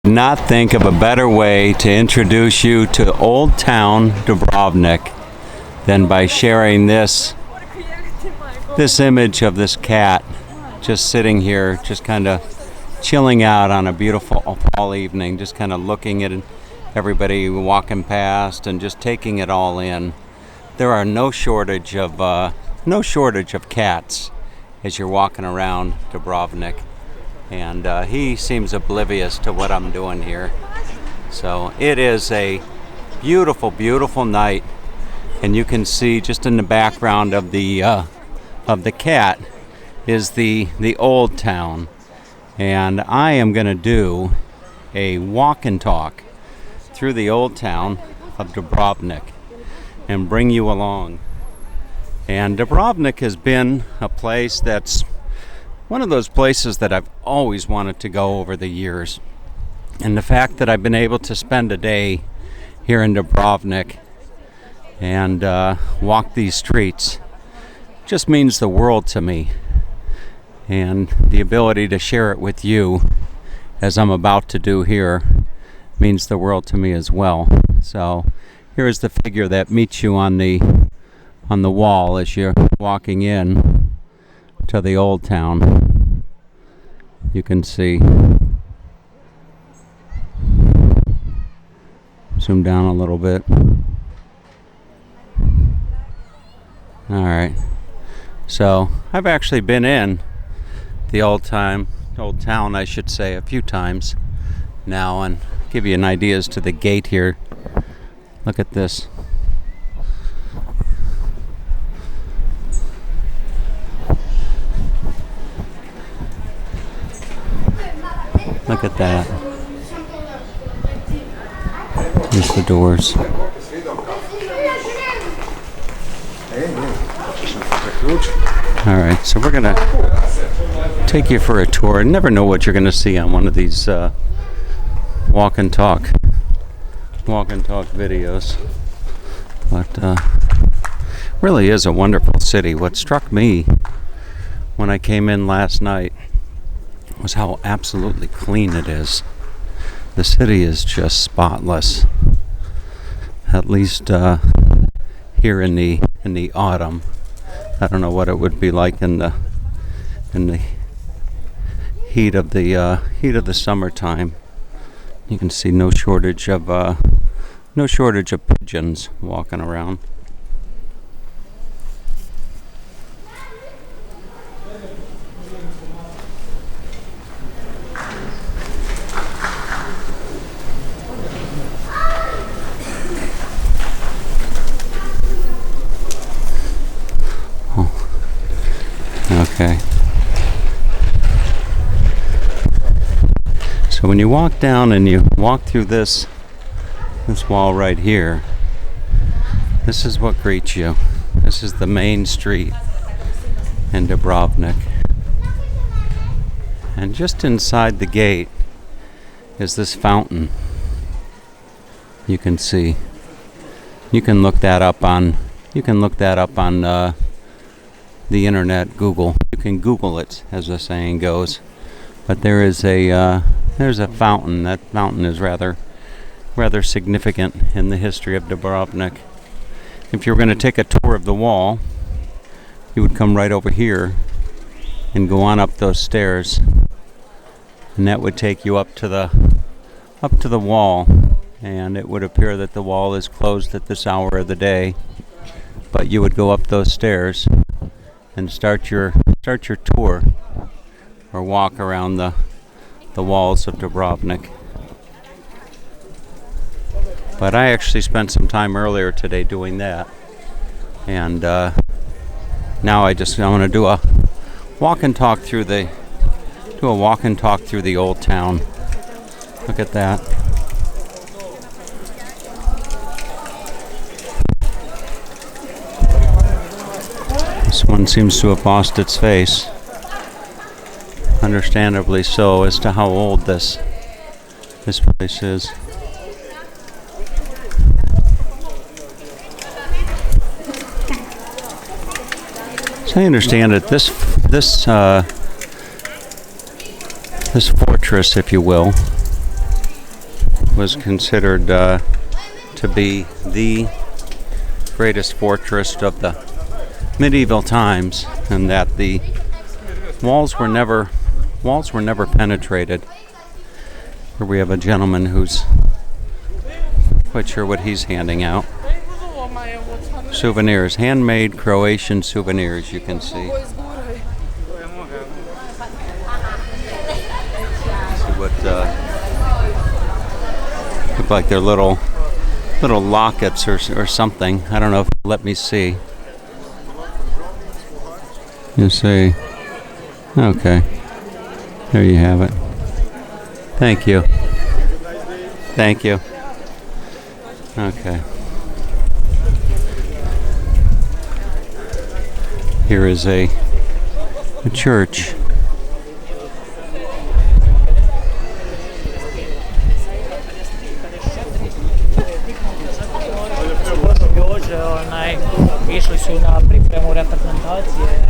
Not think of a better way to introduce you to Old Town Dubrovnik than by sharing this image of this cat just sitting here, just kind of chilling out on a beautiful fall evening, just kind of looking at everybody walking past and just taking it all in. There are no shortage of cats as you're walking around Dubrovnik. And he seems oblivious to what I'm doing here. So it is a beautiful, beautiful night, and you can see just in the background of the cat is the old town. And I am going to do a walk and talk through the old town of Dubrovnik and bring you along. And Dubrovnik has been a place that's one of those places that I've always wanted to go over the years. And the fact that I've been able to spend a day here in Dubrovnik and walk these streets just means the world to me. And the ability to share it with you, as I'm about to do here, means the world to me as well. So here is the figure that meets you on the wall as you're walking in to the old town. You can see. Zoom down a little bit. Alright. So I've actually been in the old town I should say, a few times now, and give you an idea as to the gate here. Look at this. Look at that. Here's the doors. Alright, so we're going to take you for a tour. Never know what you're going to see on one of these walk and talk videos. But really is a wonderful city. What struck me when I came in last night was how absolutely clean it is. The city is just spotless. At least here in the autumn. I don't know what it would be like in the heat of the summertime. You can see no shortage of pigeons walking around. Okay. So when you walk down and you walk through this wall right here, this is what greets you. This is the main street in Dubrovnik. And just inside the gate is this fountain. You can see. You can look that up on the internet, Google. You can Google it, as the saying goes. But there's a fountain. That fountain is rather significant in the history of Dubrovnik. If you were going to take a tour of the wall, you would come right over here and go on up those stairs, and that would take you up to the wall. And it would appear that the wall is closed at this hour of the day, but you would go up those stairs and start your tour or walk around the walls of Dubrovnik. But I actually spent some time earlier today doing that, and now I want to do a walk and talk through the old town. Look at that. This one seems to have lost its face. Understandably so, as to how old this place is. So I understand that this fortress, if you will, was considered to be the greatest fortress of the medieval times, and that the walls were never penetrated. Here we have a gentleman who's quite sure what he's handing out. Souvenirs, handmade Croatian souvenirs, you can see. See what look like they're little lockets or something. I don't know if it'll let me see. You see. Okay. There you have it. Thank you. Thank you. Okay. Here is a church.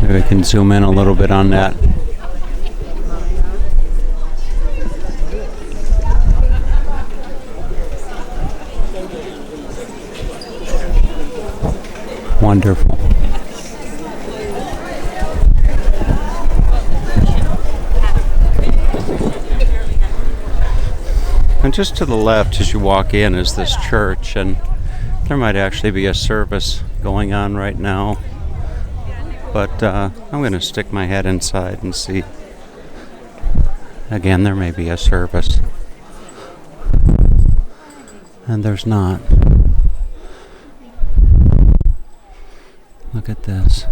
Maybe we can zoom in a little bit on that. Wonderful. And just to the left as you walk in is this church, and there might actually be a service going on right now. But I'm going to stick my head inside and see. Again, there may be a service. And there's not. Look at this.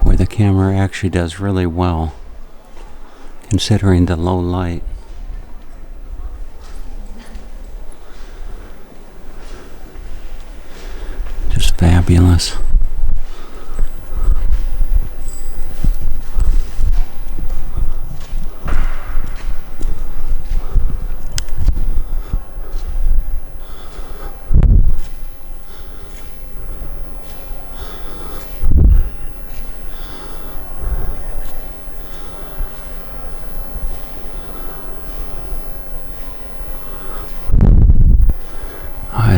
Boy, the camera actually does really well, considering the low light. Just fabulous.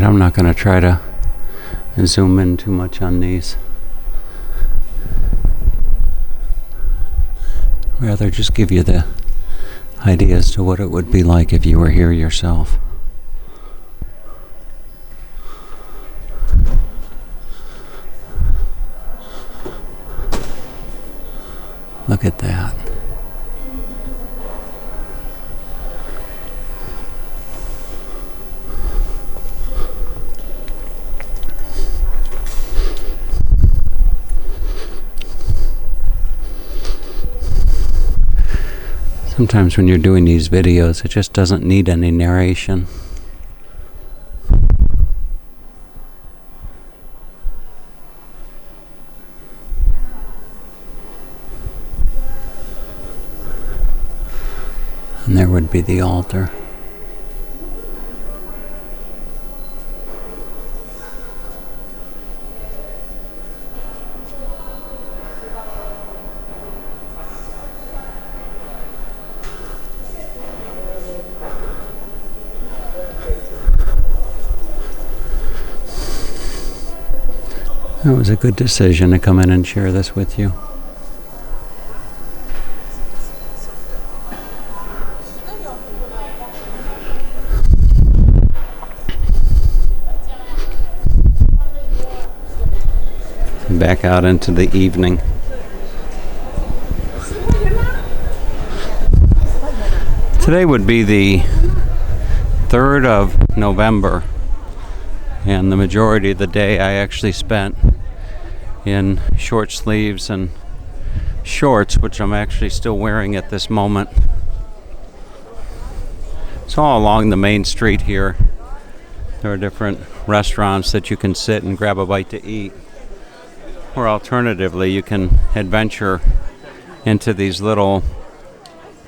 I'm not going to try to zoom in too much on these. Rather just give you the idea as to what it would be like if you were here yourself. Look at that. Sometimes when you're doing these videos, it just doesn't need any narration. And there would be the altar. It was a good decision to come in and share this with you. Back out into the evening. Today would be the 3rd of November, and the majority of the day I actually spent in short sleeves and shorts, which I'm actually still wearing at this moment. It's all along the main street here. There are different restaurants that you can sit and grab a bite to eat. Or alternatively, you can adventure into these little,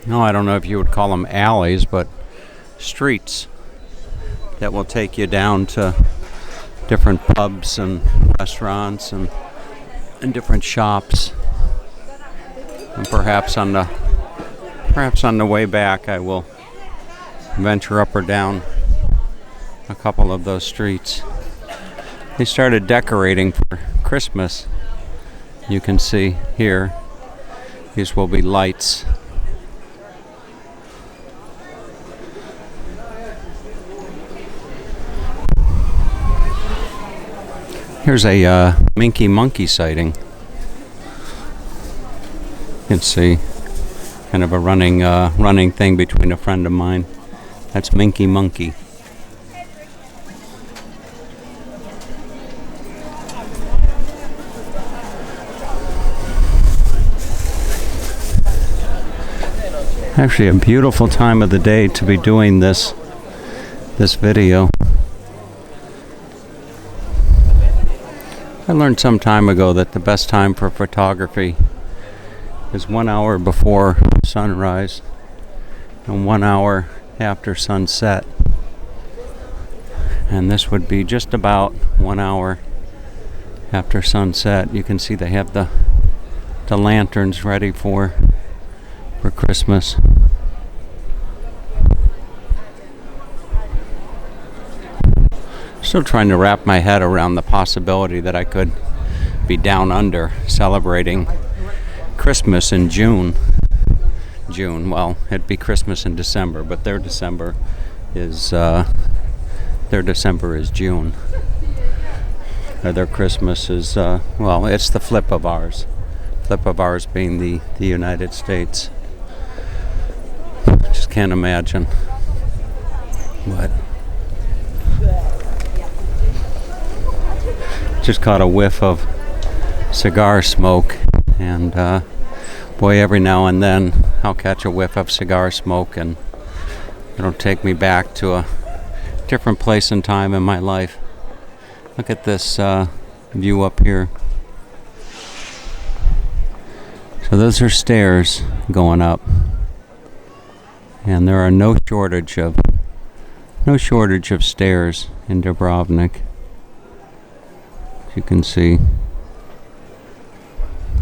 I don't know if you would call them alleys, but streets that will take you down to different pubs and restaurants and different shops. And perhaps on the Perhaps on the way back I will venture up or down a couple of those streets. They started decorating for Christmas. You can see here, these will be lights. Here's a minky monkey sighting. You can see kind of a running thing between a friend of mine. That's Minky Monkey. Actually, a beautiful time of the day to be doing this video. I learned some time ago that the best time for photography is 1 hour before sunrise and 1 hour after sunset. And this would be just about 1 hour after sunset. You can see they have the lanterns ready for Christmas. Still trying to wrap my head around the possibility that I could be down under celebrating Christmas in June. Well, it'd be Christmas in December, but their December is June. Their Christmas is well, it's the flip of ours. Flip of ours being the United States. Just can't imagine. But just caught a whiff of cigar smoke, and boy, every now and then I'll catch a whiff of cigar smoke and it'll take me back to a different place and time in my life. Look at this view up here. So those are stairs going up, and there are no shortage of stairs in Dubrovnik. You can see.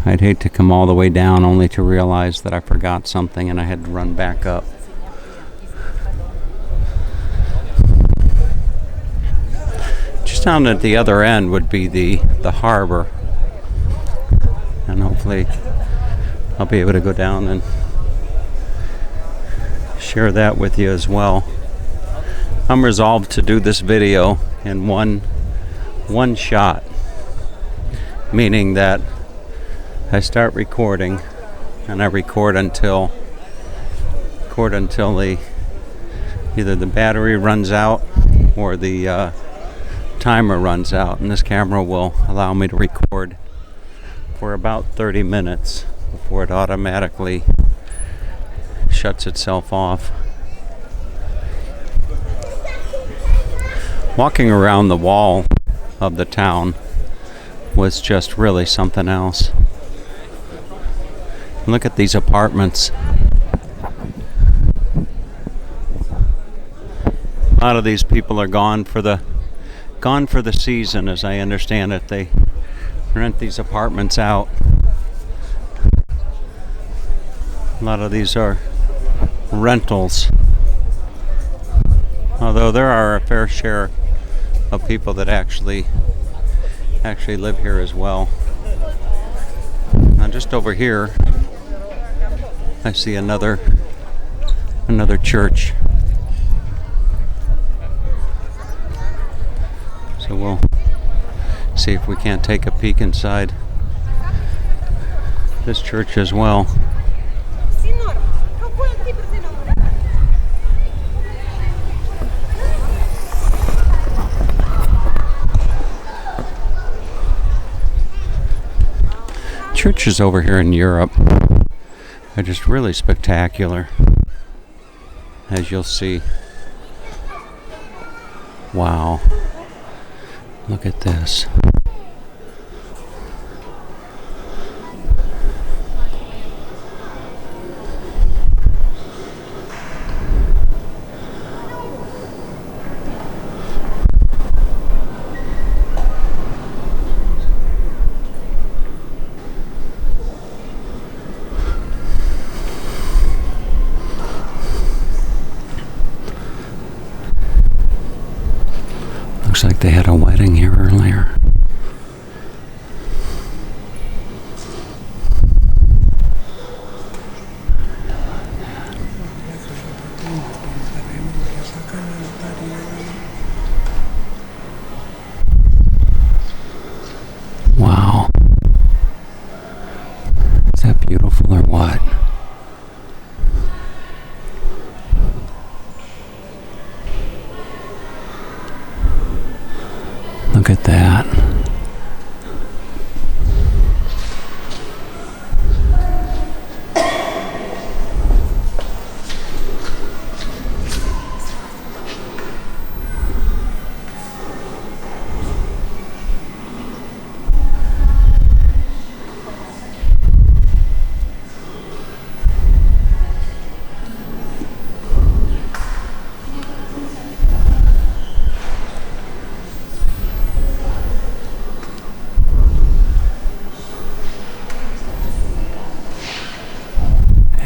I'd hate to come all the way down only to realize that I forgot something and I had to run back up. Just down at the other end would be the harbor, and hopefully I'll be able to go down and share that with you as well. I'm resolved to do this video in one shot, meaning that I start recording and I record until either the battery runs out or the timer runs out, and this camera will allow me to record for about 30 minutes before it automatically shuts itself off. Walking around the wall of the town was just really something else. Look at these apartments. A lot of these people are gone for the season, as I understand it. They rent these apartments out. A lot of these are rentals, although there are a fair share of people that actually live here as well. Now just over here I see another church. So we'll see if we can't take a peek inside this church as well. Churches over here in Europe are just really spectacular, as you'll see. Wow, look at this. Looks like they had a wedding here earlier. Wow. Is that beautiful or what? Look at that.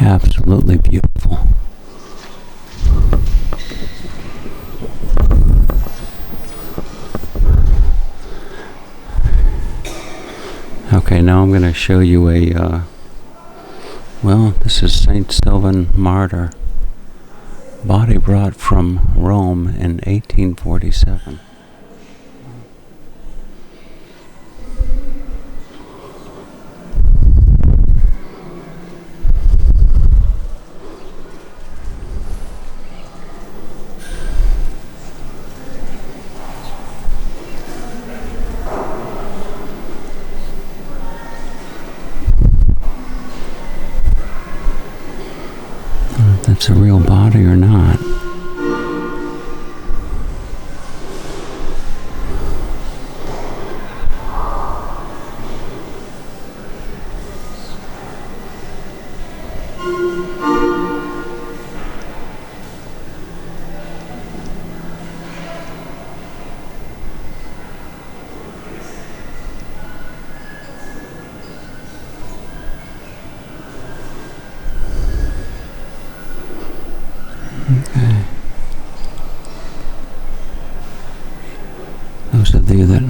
Absolutely beautiful. Okay, now I'm going to show you this is Saint Sylvan Martyr. Body brought from Rome in 1847. It's a real body or not. Okay. Those of you that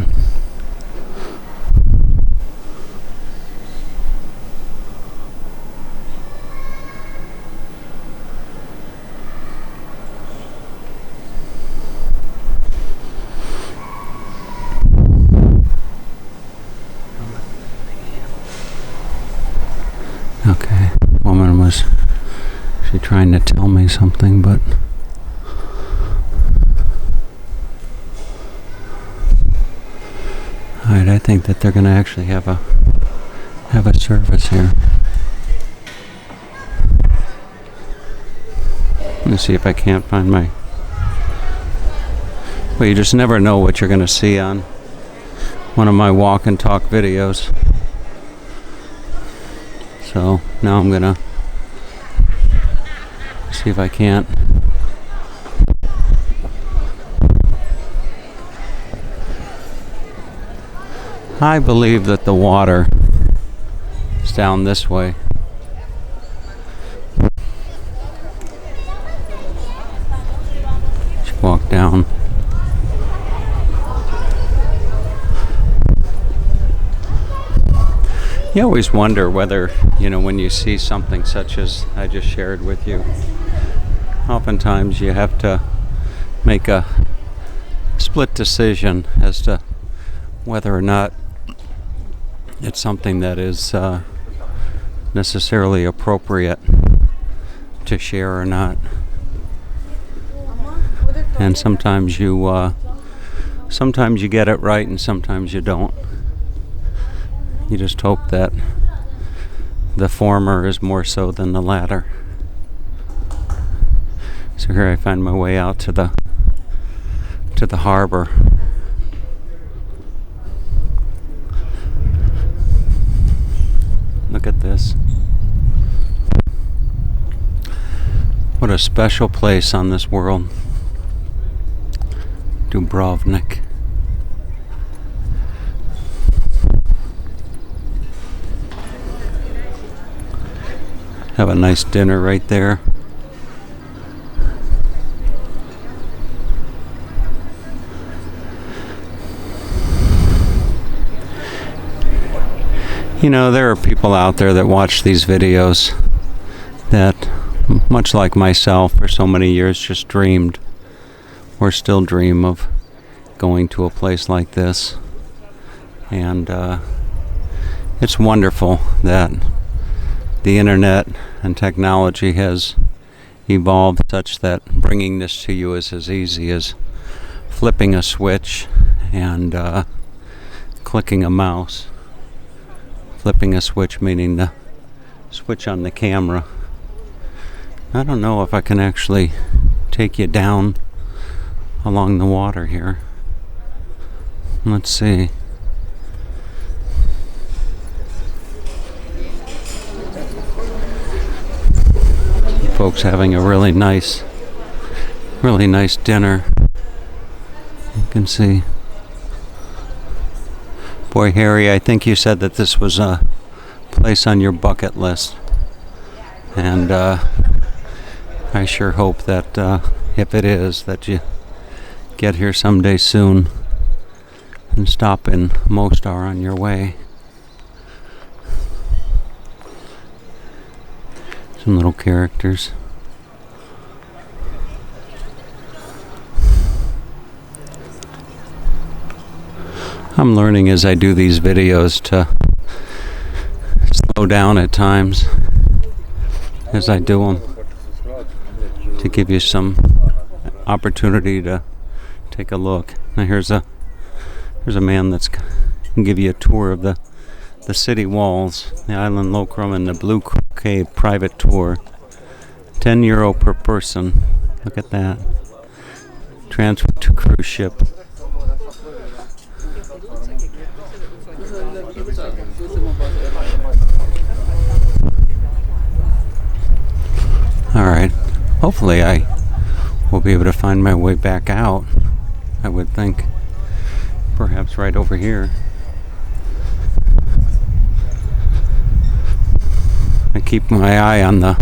okay, woman was she trying to tell me something, but alright, I think that they're gonna actually have a service here. Let me see if I can't find my. Well, you just never know what you're gonna see on one of my walk and talk videos. So now I'm gonna see if I can't. I believe that the water is down this way. Just walk down. You always wonder whether, when you see something such as I just shared with you, oftentimes you have to make a split decision as to whether or not it's something that is necessarily appropriate to share or not. And sometimes you get it right and sometimes you don't. You just hope that the former is more so than the latter. So here I find my way out to the harbor. Look at this. What a special place on this world. Dubrovnik. Have a nice dinner right there. You know, there are people out there that watch these videos that, much like myself, for so many years just dreamed or still dream of going to a place like this. And it's wonderful that the internet and technology has evolved such that bringing this to you is as easy as flipping a switch and clicking a mouse. Flipping a switch meaning the switch on the camera. I don't know if I can actually take you down along the water here. Let's see. Folks having a really nice dinner. You can see. Boy, Harry, I think you said that this was a place on your bucket list. And I sure hope that if it is, that you get here someday soon and stop in Mostar on your way. Some little characters. I'm learning as I do these videos to slow down at times as I do them, to give you some opportunity to take a look. Now here's a man that's can give you a tour of the city walls, the island Lokrum, and the Blue Cave private tour. €10 per person. Look at that. Transfer to cruise ship. Alright, hopefully I will be able to find my way back out. I would think perhaps right over here. I keep my eye on the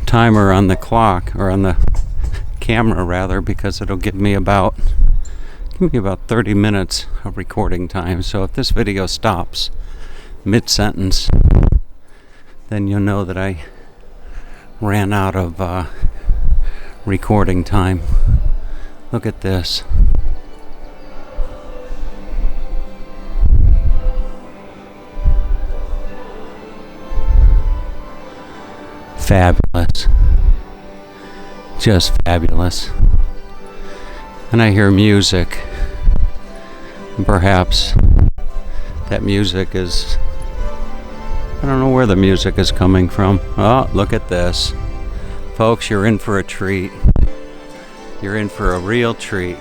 timer on the clock, or on the camera rather, because it'll give me about 30 minutes of recording time. So if this video stops mid-sentence, then you'll know that I ran out of recording time. Look at this. Fabulous. Just fabulous. And I hear music. And perhaps that music is, I don't know where the music is coming from. Oh, look at this. Folks, you're in for a treat. You're in for a real treat.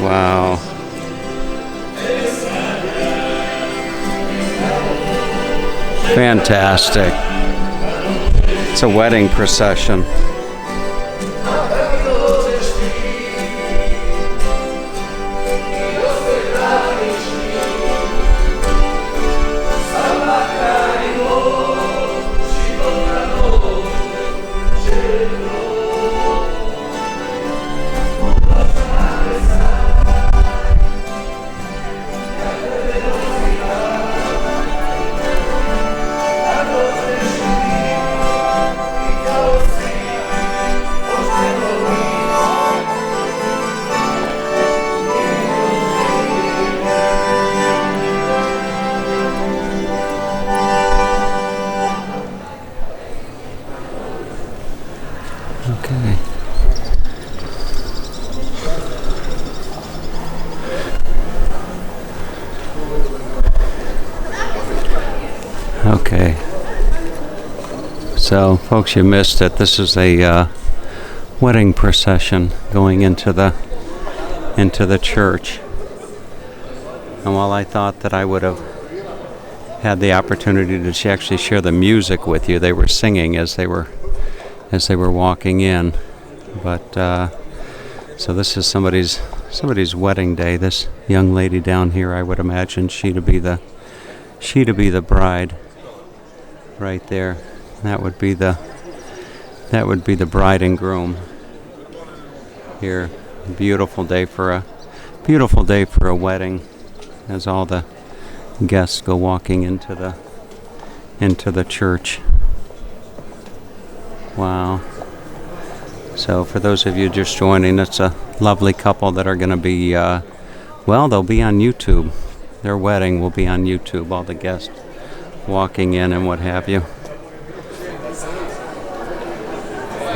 Wow. Fantastic. It's a wedding procession. Okay. Okay. So, folks, you missed it. This is a wedding procession going into the church. And while I thought that I would have had the opportunity to actually share the music with you, they were singing as they were walking in. But so this is somebody's wedding day. This young lady down here, I would imagine she to be the bride right there. That would be the bride and groom here. Beautiful day for Beautiful day for a wedding as all the guests go walking into the church. Wow. So for those of you just joining, it's a lovely couple that are going to be, they'll be on YouTube. Their wedding will be on YouTube, all the guests walking in and what have you.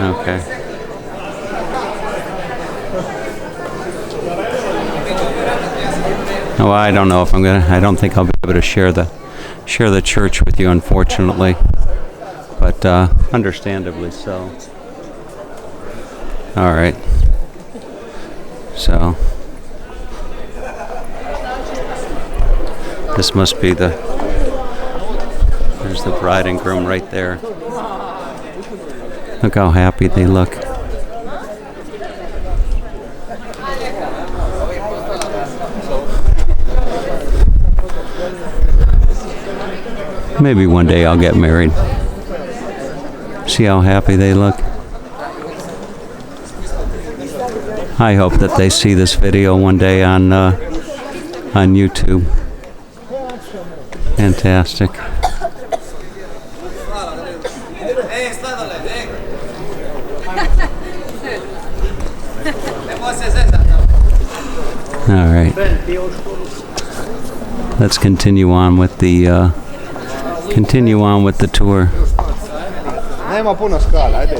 Okay. Oh, I don't know if I don't think I'll be able to share the church with you, unfortunately. But understandably so. All right. So this must be there's the bride and groom right there. Look how happy they look. Maybe one day I'll get married. See how happy they look? I hope that they see this video one day on YouTube. Fantastic. All right. Let's continue on with the tour. Nema puno skala, ajde.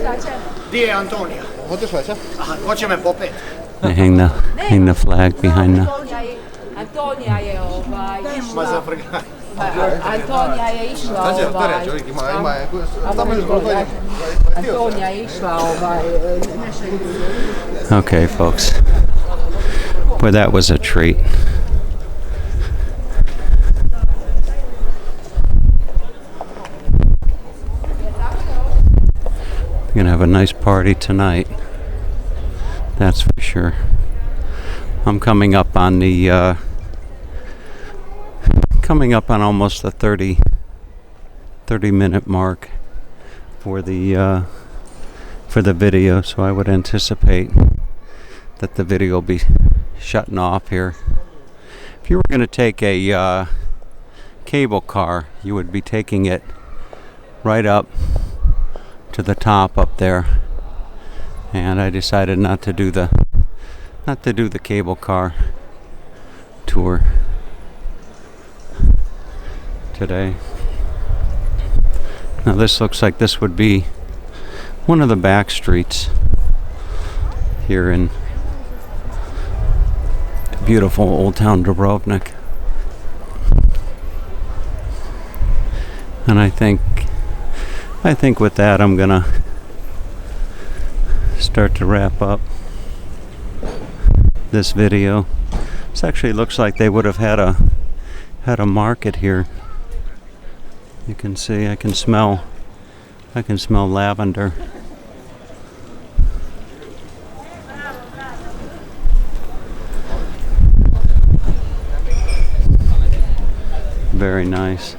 Gdje je Antonija? Otišla će? Aha, hoćemo je popet. They hang the flag behind the. Antonija je Ma za frgaj. Antonija je išla Antonija je išla Okay, folks. Boy, that was a treat. We're gonna have a nice party tonight. That's for sure. I'm coming up on almost the 30-minute mark for the video, so I would anticipate that the video will be shutting off here. If you were going to take a cable car, you would be taking it right up to the top up there, and I decided not to do the cable car tour today. Now this looks like this would be one of the back streets here in beautiful Old Town Dubrovnik. And I think with that I'm gonna start to wrap up this video. This actually looks like they would have had a market here. You can see I can smell lavender. Very nice.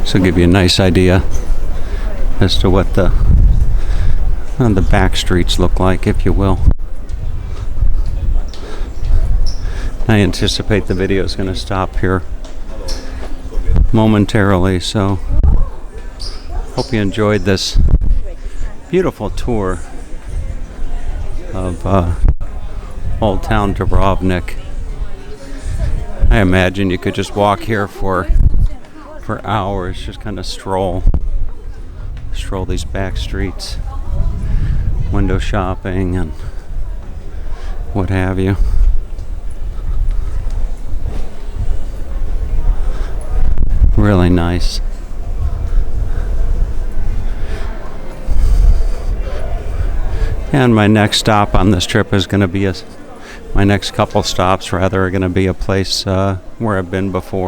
So give you a nice idea as to what the back streets look like, if you will. I anticipate the video is going to stop here momentarily, so hope you enjoyed this beautiful tour of Old Town Dubrovnik. I imagine you could just walk here for hours, just kind of stroll these back streets, window shopping and what have you. Really nice. And my next stop on this trip is going to be my next couple stops rather are going to be a place where I've been before.